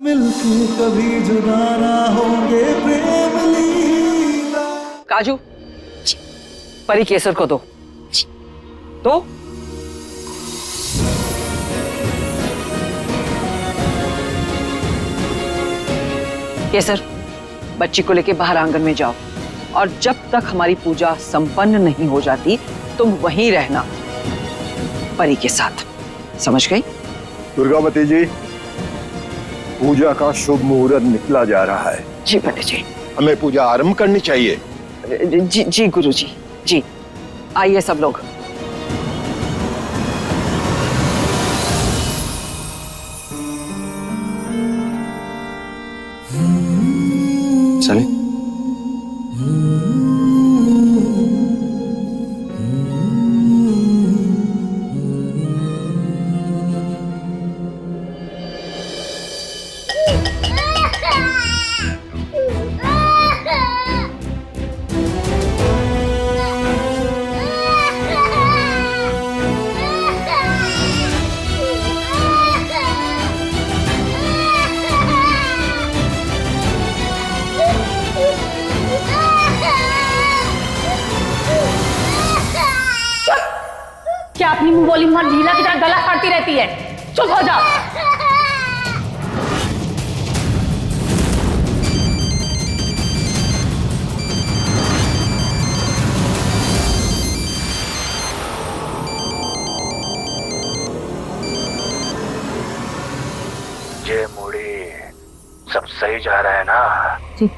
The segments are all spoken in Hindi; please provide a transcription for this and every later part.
मिलके कभी जुदा ना होंगे प्रेम लीला। काजू, परी केसर को दो। तो केसर, बच्ची को लेके बाहर आंगन में जाओ और जब तक हमारी पूजा संपन्न नहीं हो जाती तुम वहीं रहना परी के साथ, समझ गई? दुर्गावती जी, पूजा का शुभ मुहूर्त निकला जा रहा है। जी पंडित जी। हमें पूजा आरंभ करनी चाहिए। जी जी गुरुजी, जी आइए सब लोग। चले। क्या अपनी मुंह बोली मां ढीला की तरह गला फाड़ती रहती है? चुप हो जाओ। जय मुड़ी, सब सही जा रहा है ना? जी,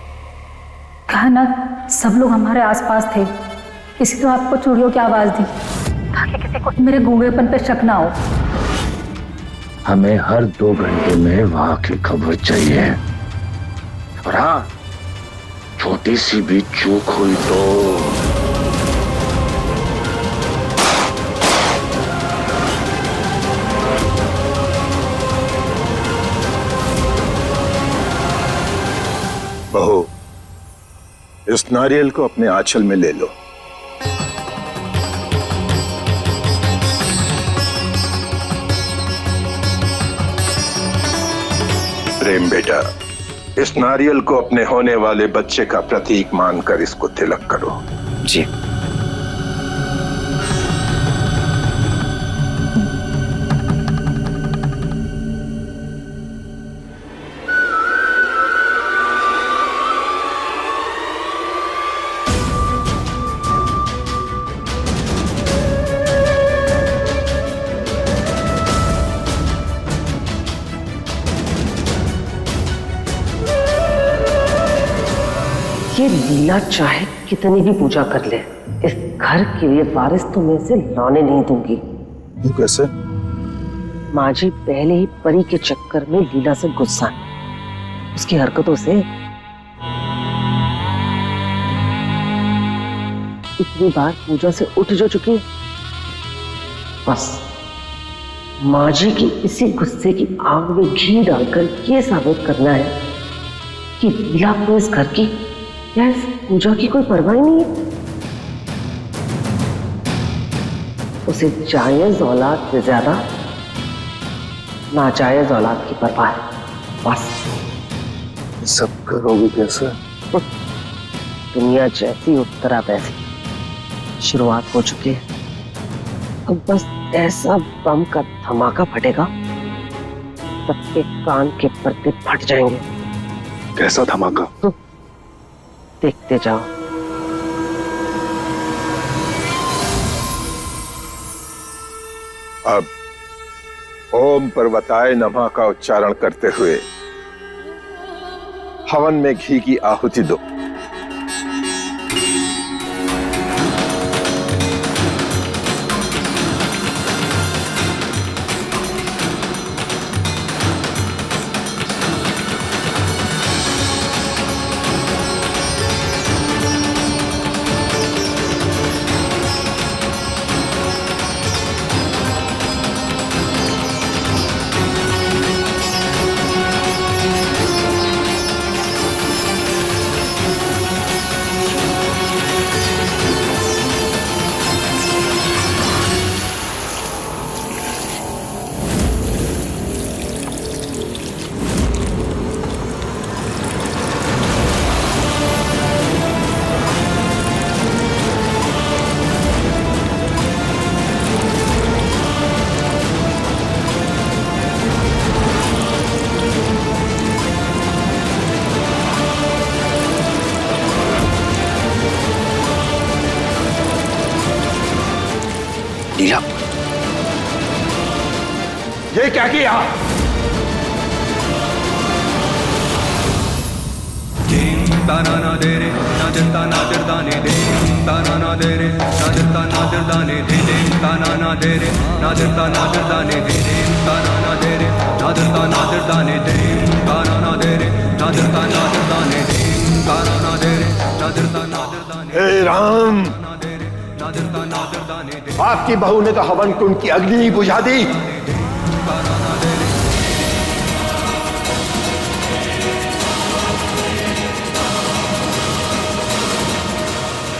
कहा ना सब लोग हमारे आसपास थे, किसी तो आपको चूड़ियों की आवाज दी ताकि किसी को मेरे गूंगेपन पे शक ना हो। हमें हर 2 घंटे में वहां की खबर चाहिए, और हाँ, छोटी सी भी चूक हुई तो बहू, इस नारियल को अपने आंचल में ले लो। प्रेम बेटा, इस नारियल को अपने होने वाले बच्चे का प्रतीक मानकर इसको तिलक करो। जी। ये लीला चाहे कितनी भी पूजा कर ले, इस घर के लिए वारिस तो मैं इसे लाने नहीं दूंगी। तू कैसे? माँ जी पहले ही परी के चक्कर में लीला से गुस्सा है, उसकी हरकतों से इतनी बार पूजा से उठ जो चुकी है। बस माँ जी की इसी गुस्से की आग में घी डालकर ये साबित करना है कि लीला को इस घर की या इस पूजा की कोई परवाह नहीं है। उसे जायज औलाद से ज्यादा नाजायज औलाद की परवाह है, बस। सब करोगे कैसे? दुनिया जैसी उत्तरा वैसी, शुरुआत हो चुकी है। अब बस ऐसा बम का धमाका फटेगा, सबके कान के पर्दे फट जाएंगे। कैसा धमाका? देखते जाओ। अब ओम पर्वताय नमः का उच्चारण करते हुए हवन में घी की आहुति दो। क्या किया? ताना दे रे नाजरता नाजरदाने दे ताना दे रे नाजरता नाजरदाने दे ताना दे रे नाजरता नाजरदाने दे ताना दे रे नाजरता नाजरदाने दे ताना दे रे नाजरता नाजरदाने दे ताना दे रे नाजरता नाजरदाने हे राम, नाजरता नाजरदाने दे आपकी बहू ने तो हवन कुंड की अग्नि ही बुझा दी।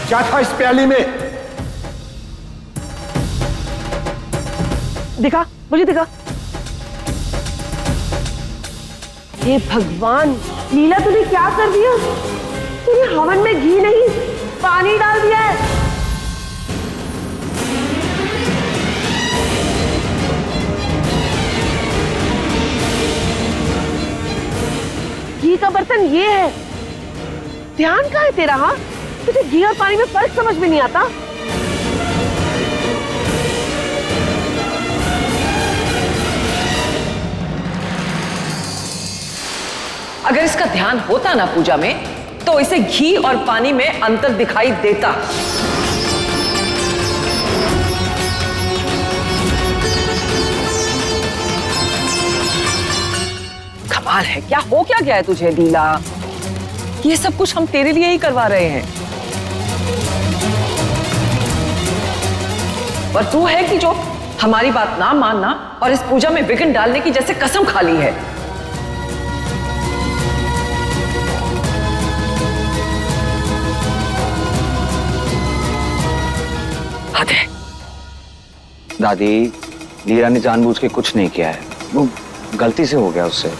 क्या था इस प्याली में? दिखा, मुझे दिखा। हे भगवान, लीला तूने क्या कर दिया? तूने हवन में घी नहीं पानी डाल दिया है। घी का बर्तन ये है। ध्यान कहाँ है तेरा? हाँ, तुझे घी और पानी में फर्क समझ में नहीं आता? अगर इसका ध्यान होता ना पूजा में, तो इसे घी और पानी में अंतर दिखाई देता। कमाल है, क्या हो क्या गया है तुझे लीला? ये सब कुछ हम तेरे लिए ही करवा रहे हैं, और तू है कि जो हमारी बात ना मानना और इस पूजा में विघ्न डालने की जैसे कसम खा ली है। हद है। दादी, लीला ने जानबूझ के कुछ नहीं किया है, वो गलती से हो गया उससे।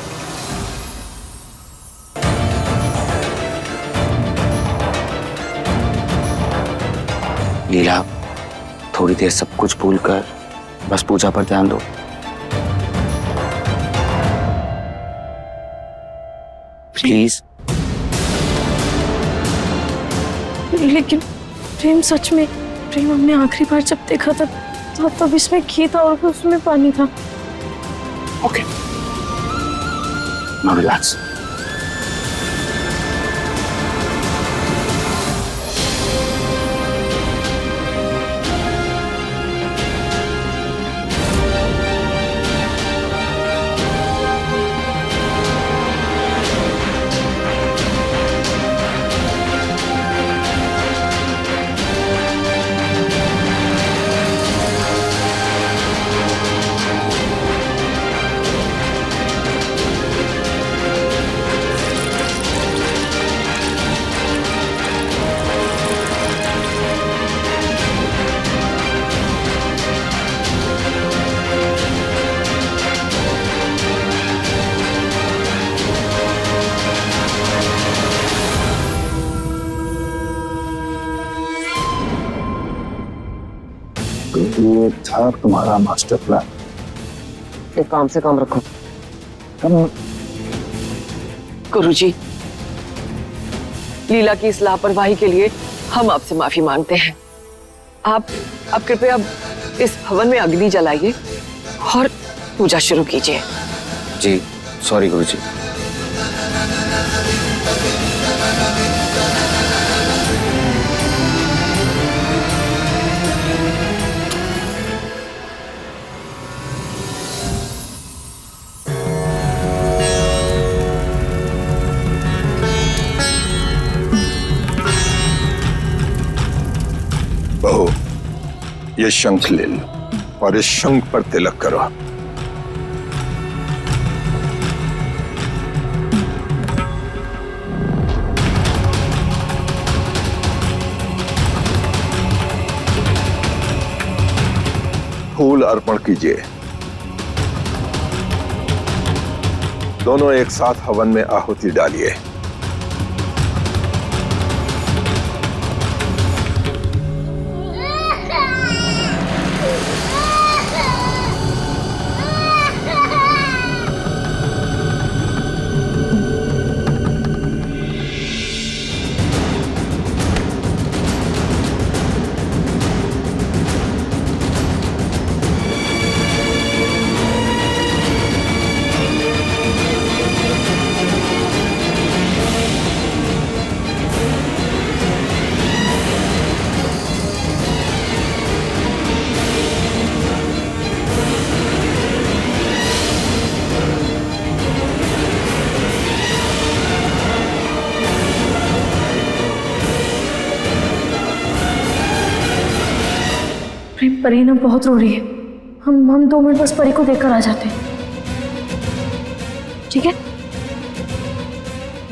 लीला, थोड़ी देर सब कुछ भूलकर बस पूजा पर ध्यान दो। प्लीज। लेकिन प्रेम, सच में प्रेम हमने आखिरी बार जब देखा था तब इसमें घी था और उसमें पानी था। Okay, now relax. ये था तुम्हारा मास्टर प्लान। एक काम से काम रखो। गुरुजी, लीला की इस लापरवाही के लिए हम आपसे माफी मांगते हैं। आप कृपया इस हवन में अग्नि जलाइए और पूजा शुरू कीजिए। जी, सॉरी गुरुजी। बहू, ये शंख ले लो और इस शंख पर तिलक करो। फूल अर्पण कीजिए। दोनों एक साथ हवन में आहुति डालिए। परी ना बहुत रो रही है। हम 2 मिनट बस परी को देखकर आ जाते हैं, ठीक है?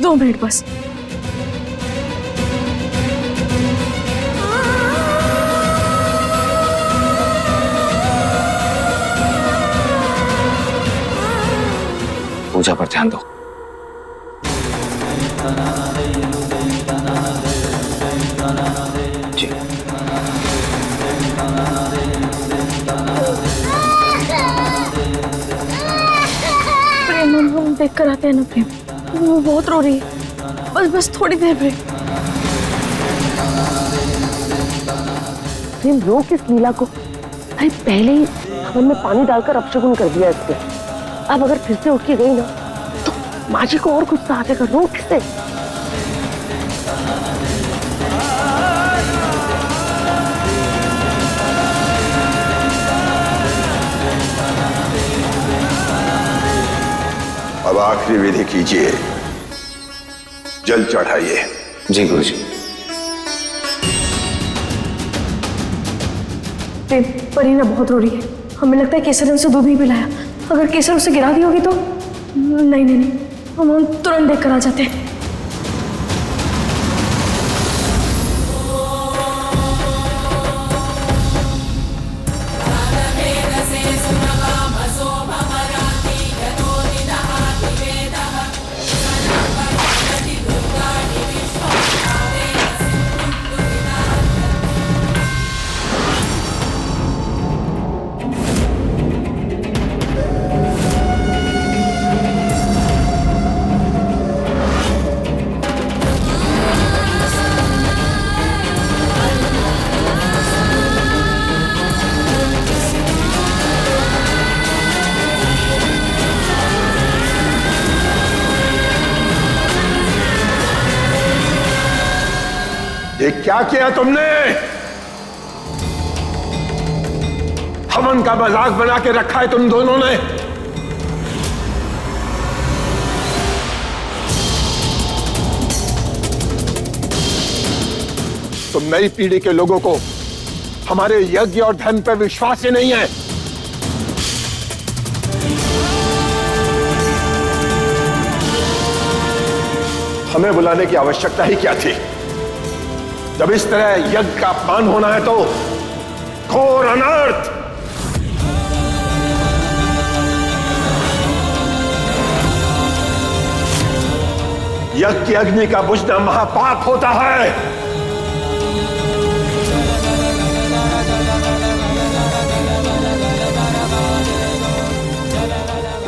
2 मिनट बस। पूजा पर ध्यान दो। जी। प्रेम हम देख कर आते हैं ना प्रेम, वो बहुत रो रही है। बस थोड़ी देर प्रेम। प्रेम रो किस लीला को? अरे पहले ही हवन में पानी डालकर अपशगुन कर दिया इससे। अब अगर फिर से उठ के गई ना तो माँ जी को और गुस्सा आ जाएगा। रो किससे? अब आखिरी विधि कीजिए, जल चढ़ाइए। जी गुरुजी। प्रेम परी ना बहुत रो रही है, हमें लगता है केसर ने उसे दूध नहीं पिलाया। अगर केसर उसे गिरा दी होगी तो नहीं, हम तुरंत देख कर आ जाते हैं। ये क्या किया तुमने? हवन का मजाक बना के रखा है तुम दोनों ने। तुम नई पीढ़ी के लोगों को हमारे यज्ञ और धर्म पर विश्वास ही नहीं है। हमें बुलाने की आवश्यकता ही क्या थी? जब इस तरह यज्ञ का अपमान होना है तो घोर अनर्थ। यज्ञ की अग्नि का बुझना महापाप होता है।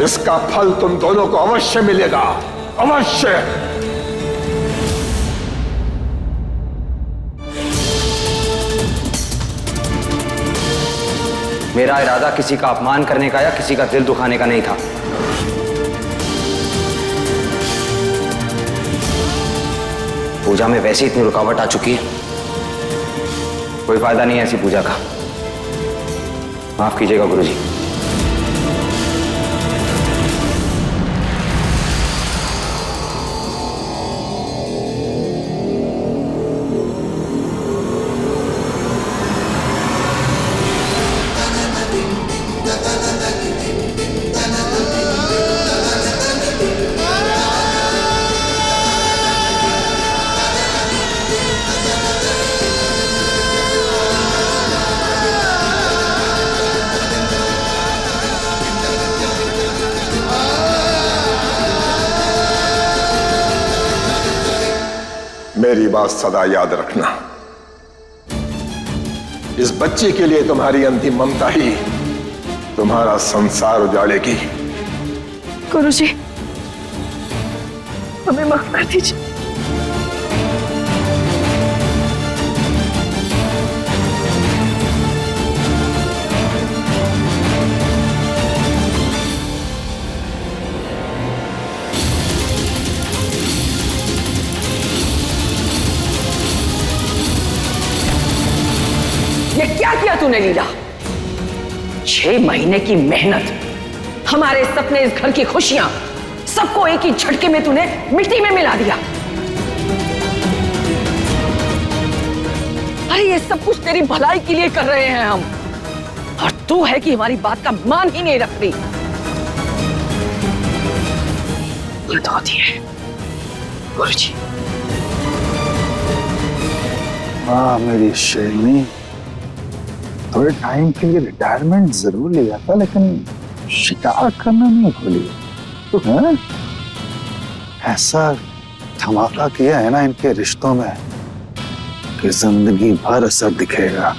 इसका फल तुम दोनों को अवश्य मिलेगा, अवश्य। मेरा इरादा किसी का अपमान करने का या किसी का दिल दुखाने का नहीं था। पूजा में वैसे इतनी रुकावट आ चुकी है, कोई फायदा नहीं है ऐसी पूजा का। माफ कीजिएगा गुरुजी। मेरी बात सदा याद रखना। इस बच्चे के लिए तुम्हारी अंतिम ममता ही तुम्हारा संसार उजाड़ेगी। गुरुजी, हमें माफ कर दीजिए। ये क्या किया तूने लीला? 6 महीने की मेहनत, हमारे सपने, इस घर की खुशियां, सबको एक ही झटके में तूने मिट्टी में मिला दिया। अरे ये सब कुछ तेरी भलाई के लिए कर रहे हैं हम। और तू है कि हमारी बात का मान ही नहीं रख रही। धोती है गुरुजी। हाँ मेरी शेरनी, थोड़े टाइम के लिए रिटायरमेंट जरूर लिया था, लेकिन शिकार करना नहीं भूली। तो है ऐसा धमाका किया है ना इनके रिश्तों में कि जिंदगी भर असर दिखेगा।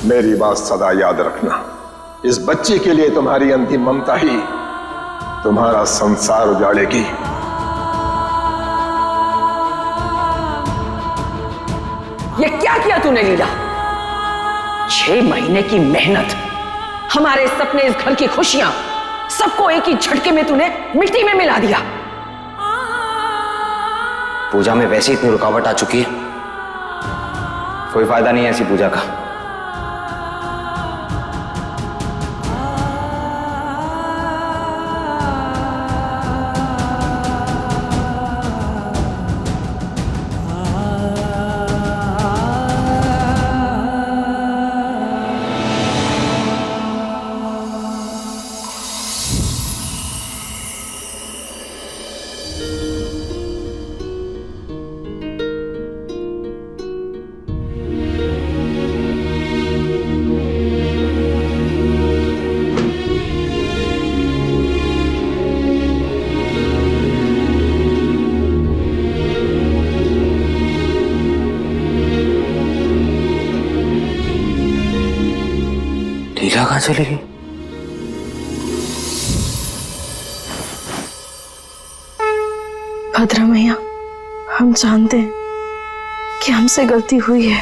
मेरी बात सदा याद रखना, इस बच्ची के लिए तुम्हारी अंतिम ममता ही तुम्हारा संसार उजाड़ेगी। ये क्या किया तूने लीला? 6 महीने की मेहनत, हमारे सपने, इस घर की खुशियां, सबको एक ही झटके में तूने मिट्टी में मिला दिया। पूजा में वैसे इतनी रुकावट आ चुकी है, कोई फायदा नहीं है ऐसी पूजा का। लीला कहां चली गई? भद्रा मैया, हम जानते हैं कि हमसे गलती हुई है।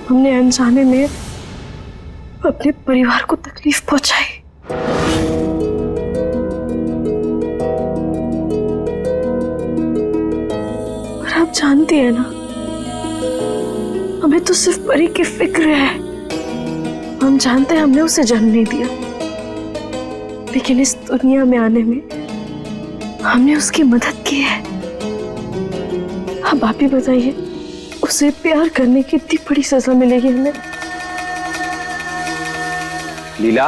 हमने अनजाने में अपने परिवार को तकलीफ पहुंचाई। पर आप जानती है ना, हमें तो सिर्फ परी की फिक्र है। हम जानते हैं हमने उसे जन्म नहीं दिया, लेकिन इस दुनिया में आने में हमने उसकी मदद की है। अब आप ही बताइए, उसे प्यार करने की इतनी बड़ी सजा मिलेगी हमें? लीला,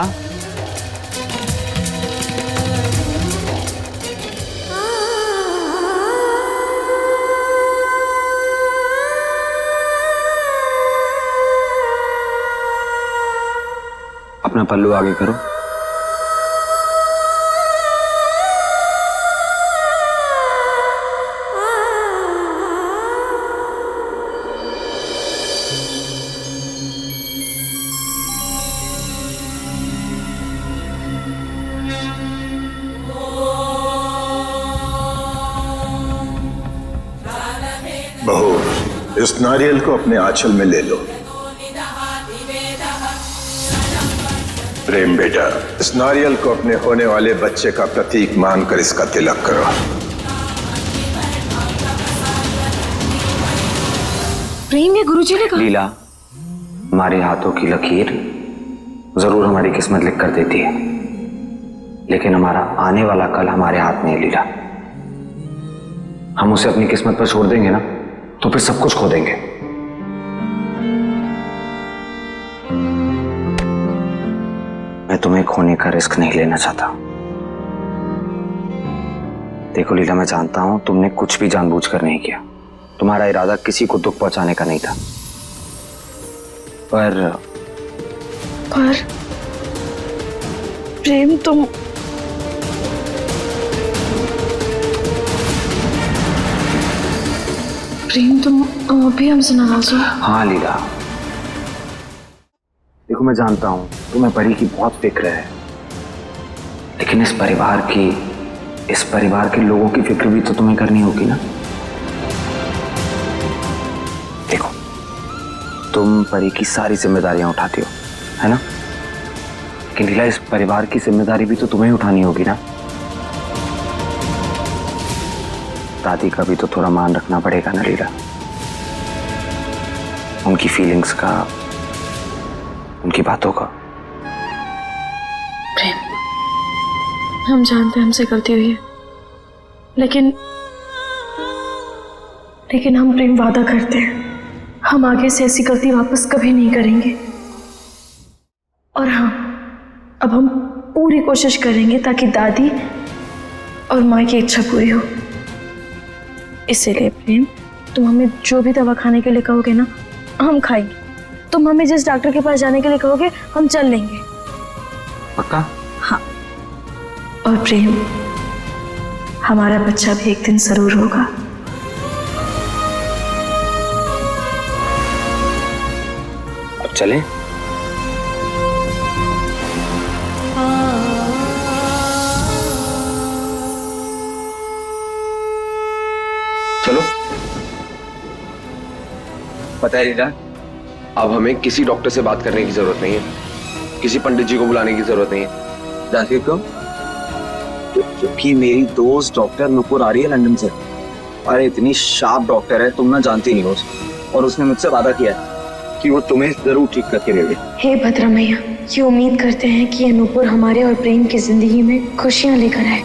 अपना पल्लू आगे करो। बहू, इस नारियल को अपने आंचल में ले लो। प्रेम बेटा, इस नारियल को अपने होने वाले बच्चे का प्रतीक मानकर इसका तिलक करो। प्रेम ये गुरुजी ने कहा। लीला, हमारे हाथों की लकीर जरूर हमारी किस्मत लिख कर देती है, लेकिन हमारा आने वाला कल हमारे हाथ में है लीला। हम उसे अपनी किस्मत पर छोड़ देंगे ना, तो फिर सब कुछ खो देंगे। मैं तुम्हें खोने का रिस्क नहीं लेना चाहता। देखो लीला, मैं जानता हूं तुमने कुछ भी जानबूझकर नहीं किया। तुम्हारा इरादा किसी को दुख पहुंचाने का नहीं था, पर प्रेम, तुम अभी हमसे नाराज हो? हाँ लीला, देखो मैं जानता हूं तुम्हें परी की बहुत फिक्र है, लेकिन इस परिवार के लोगों की फिक्र भी तो तुम्हें करनी होगी ना। देखो, तुम परी की सारी जिम्मेदारियां उठाती हो, है ना? लेकिन लीला, इस परिवार की जिम्मेदारी भी तो तुम्हें उठानी होगी ना। दादी का भी तो थोड़ा मान रखना पड़ेगा ना लीला, उनकी फीलिंग्स का, उनकी बातों का। प्रेम, हम जानते हैं हमसे गलती हुई है, लेकिन लेकिन हम प्रेम वादा करते हैं हम आगे से ऐसी गलती वापस कभी नहीं करेंगे। और हाँ, अब हम पूरी कोशिश करेंगे ताकि दादी और माँ की इच्छा पूरी हो। इसीलिए प्रेम, तुम हमें जो भी दवा खाने के लिए कहोगे ना, हम खाएंगे। तुम हमें जिस डॉक्टर के पास जाने के लिए कहोगे, हम चल लेंगे। पक्का? हाँ। और प्रेम, हमारा बच्चा भी एक दिन जरूर होगा। अब चलें? चलो। पता है लीला, अब हमें किसी डॉक्टर से बात करने की जरूरत नहीं है, किसी पंडित जी को बुलाने की जरूरत नहीं है। जानती हो क्यों? क्योंकि मेरी दोस्त डॉक्टर नुपुर आ रही है लंदन से। अरे इतनी शार्प डॉक्टर है, तुम ना जानती नहीं हो उसको। और उसने मुझसे वादा किया है कि वो तुम्हें जरूर ठीक करके देगी। हे भद्रा मैया, ये उम्मीद करते हैं कि ये नुपुर हमारे और प्रेम की जिंदगी में खुशियां लेकर आए।